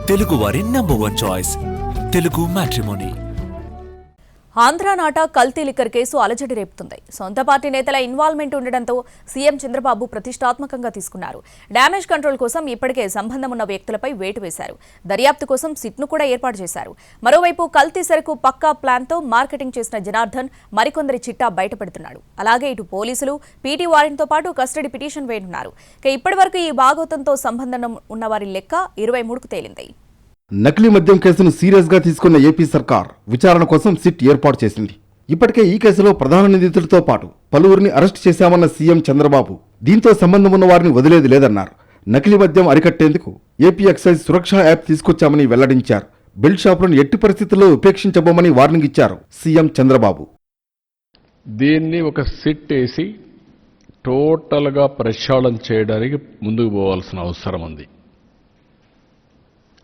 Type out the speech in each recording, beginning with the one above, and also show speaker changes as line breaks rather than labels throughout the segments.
తెలుగువారి number 1 choice Telugu matrimony.
Andhra నాట కల్తీ లిక్కర్ కేసు అలజడి రేపుతుంది. సొంత పార్టీ నేతల ఇన్వాల్వ్మెంట్ ఉండడంతో సీఎం చంద్రబాబు ప్రతిష్టాత్మకంగా తీసుకున్నారు. డ్యామేజ్ కంట్రోల్ కోసం ఇప్పటికే సంబంధం ఉన్న వ్యక్తులపై వేటు వేశారు. దర్యాప్తు కోసం సిట్ను కూడా ఏర్పాటు చేశారు. మరోవైపు కల్తీ సరుకు పక్కా ప్లాన్తో మార్కెటింగ్ చేసిన జనార్దన్ మరికొందరి చిట్టా బయటపెడుతున్నాడు. అలాగే ఇటు పోలీసులు పీటీ వారెంట్తో పాటు కస్టడీ పిటిషన్ వేయనున్నారు. ఇప్పటివరకు ఈ భాగోతంతో సంబంధం ఉన్నవారి లెక్క 23కు తేలింది.
నకిలీ మద్యం కేసును సీరియస్ గా తీసుకున్న ఏపీ సర్కార్ విచారణ కోసం సిట్ ఏర్పాటు చేసింది. ఇప్పటికే ఈ కేసులో ప్రధాన నిందితులతో పాటు పలువురిని అరెస్టు చేశామన్న సీఎం చంద్రబాబు దీంతో సంబంధం ఉన్న వారిని వదిలేది లేదన్నారు. నకిలీ మద్యం అరికట్టేందుకు ఏపీ ఎక్సైజ్ సురక్ష యాప్ తీసుకొచ్చామని వెల్లడించారు. బెల్ట్ షాపులను ఎట్టి పరిస్థితుల్లో ఉపేక్షించబోమని వార్నింగ్ ఇచ్చారు సీఎం చంద్రబాబు.
దీన్ని ఒక సిట్ వేసి టోటల్గా ప్రక్షాళన చేయడానికి ముందుకు పోవాల్సిన అవసరం ఉంది.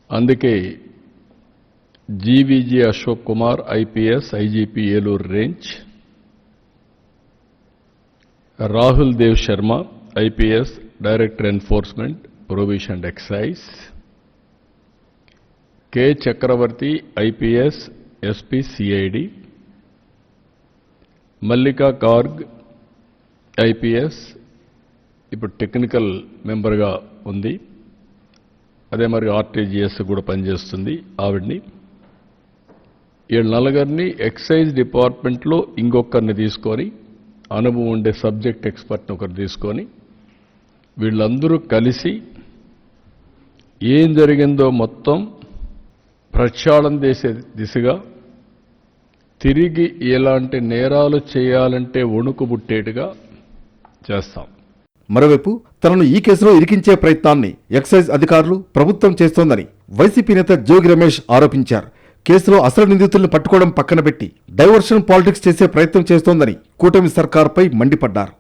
అందుకే GVG Ashok Kumar IPS IGP Eluru range, Rahul Dev Sharma IPS director enforcement prohibition and excise, K Chakravarthi IPS SP CID, Mallika Garg IPS ఇప్పుడు టెక్నికల్ మెంబర్గా ఉంది, అదే మరి ఆర్టీజీఎస్ కూడా పనిచేస్తుంది ఆవిడ్ని. వీళ్ళ నలుగురిని ఎక్సైజ్ డిపార్ట్మెంట్లో ఇంకొకరిని తీసుకొని అనుభవం ఉండే సబ్జెక్ట్ ఎక్స్పర్ట్ని ఒకరు తీసుకొని వీళ్ళందరూ కలిసి ఏం జరిగిందో మొత్తం ప్రక్షాళన చేసే దిశగా తిరిగి ఎలాంటి నేరాలు చేయాలంటే వణుకు పుట్టేట్టుగా చేస్తాం.
మరోవైపు తనను ఈ కేసులో ఇరికించే ప్రయత్నాన్ని ఎక్సైజ్ అధికారులు ప్రభుత్వం చేస్తోందని వైసీపీ నేత జోగి రమేష్ ఆరోపించారు. కేసులో అసలు నిందితుల్ని పట్టుకోవడం పక్కన పెట్టి డైవర్షన్ పాలిటిక్స్ చేసే ప్రయత్నం చేస్తోందని కూటమి సర్కార్పై మండిపడ్డారు.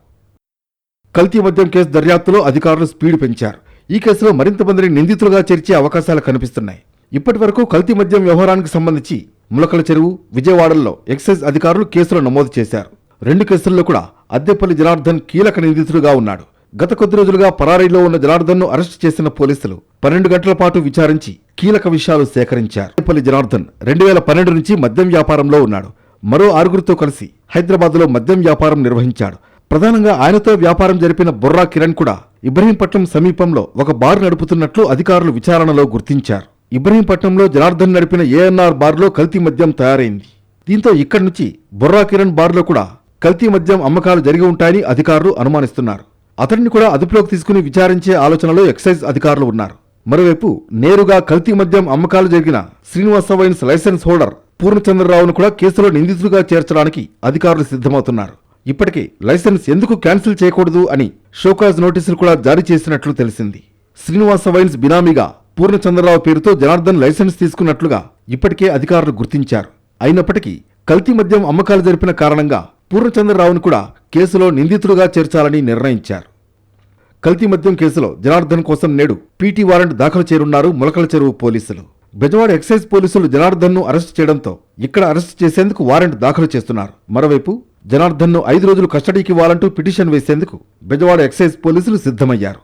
కల్తీ మద్యం కేసు దర్యాప్తులో అధికారులు స్పీడ్ పెంచారు. ఈ కేసులో మరింత మందిని నిందితులుగా చేర్చే అవకాశాలు కనిపిస్తున్నాయి. ఇప్పటి వరకు కల్తీ మద్యం వ్యవహారానికి సంబంధించి ములకల చెరువు, విజయవాడల్లో ఎక్సైజ్ అధికారులు కేసులు నమోదు చేశారు. 2 కేసుల్లో కూడా అద్దెపల్లి జనార్దన్ కీలక నిందితుడుగా ఉన్నాడు. గత కొద్ది రోజులుగా పరారీలో ఉన్న జనార్దన్ను అరెస్టు చేసిన పోలీసులు 12 గంటల పాటు విచారించి కీలక విషయాలు సేకరించారు. అద్దెపల్లి జనార్దన్ 2012 నుంచి మద్యం వ్యాపారంలో ఉన్నాడు. మరో 6గురితో కలిసి హైదరాబాద్లో మద్యం వ్యాపారం నిర్వహించాడు. ప్రధానంగా ఆయనతో వ్యాపారం జరిపిన బొర్రా కిరణ్ కూడా ఇబ్రహీంపట్నం సమీపంలో ఒక బార్ నడుపుతున్నట్లు అధికారులు విచారణలో గుర్తించారు. ఇబ్రహీంపట్నంలో జనార్దన్ నడిపిన ఏఎన్ఆర్ బార్లో కల్తీ మద్యం తయారైంది. దీంతో ఇక్కడి నుంచి బొర్రా కిరణ్ బార్లో కూడా కల్తీ మద్యం అమ్మకాలు జరిగి ఉంటాయని అధికారులు అనుమానిస్తున్నారు. అతడిని కూడా అదుపులోకి తీసుకుని విచారించే ఆలోచనలో ఎక్సైజ్ అధికారులు ఉన్నారు. మరోవైపు నేరుగా కల్తీ మద్యం అమ్మకాలు జరిగిన శ్రీనివాస వైన్స్ లైసెన్స్ హోల్డర్ పూర్ణచంద్రరావును కూడా కేసులో నిందితుడిగా చేర్చడానికి అధికారులు సిద్ధమవుతున్నారు. ఇప్పటికే లైసెన్స్ ఎందుకు క్యాన్సిల్ చేయకూడదు అని షోకాజ్ నోటీసులు కూడా జారీ చేసినట్లు తెలిసింది. శ్రీనివాస వైన్స్ బినామీగా పూర్ణచంద్రరావు పేరుతో జనార్దన్ లైసెన్స్ తీసుకున్నట్లుగా ఇప్పటికే అధికారులు గుర్తించారు. అయినప్పటికీ కల్తీ మద్యం అమ్మకాలు జరిపిన కారణంగా పూర్ణచంద్రరావును కూడా కేసులో నిందితుడుగా చేర్చాలని నిర్ణయించారు. కల్తీ మద్యం కేసులో జనార్దన్ కోసం నేడు పీటీ వారెంట్ దాఖలు చేరున్నారు ములకల చెరువు పోలీసులు. బెజవాడ ఎక్సైజ్ పోలీసులు జనార్దన్ను అరెస్టు చేయడంతో ఇక్కడ అరెస్టు చేసేందుకు వారెంట్ దాఖలు చేస్తున్నారు. మరోవైపు జనార్దన్ను 5 రోజులు కస్టడీకి ఇవ్వాలంటూ పిటిషన్ వేసేందుకు బెజవాడ ఎక్సైజ్ పోలీసులు సిద్ధమయ్యారు.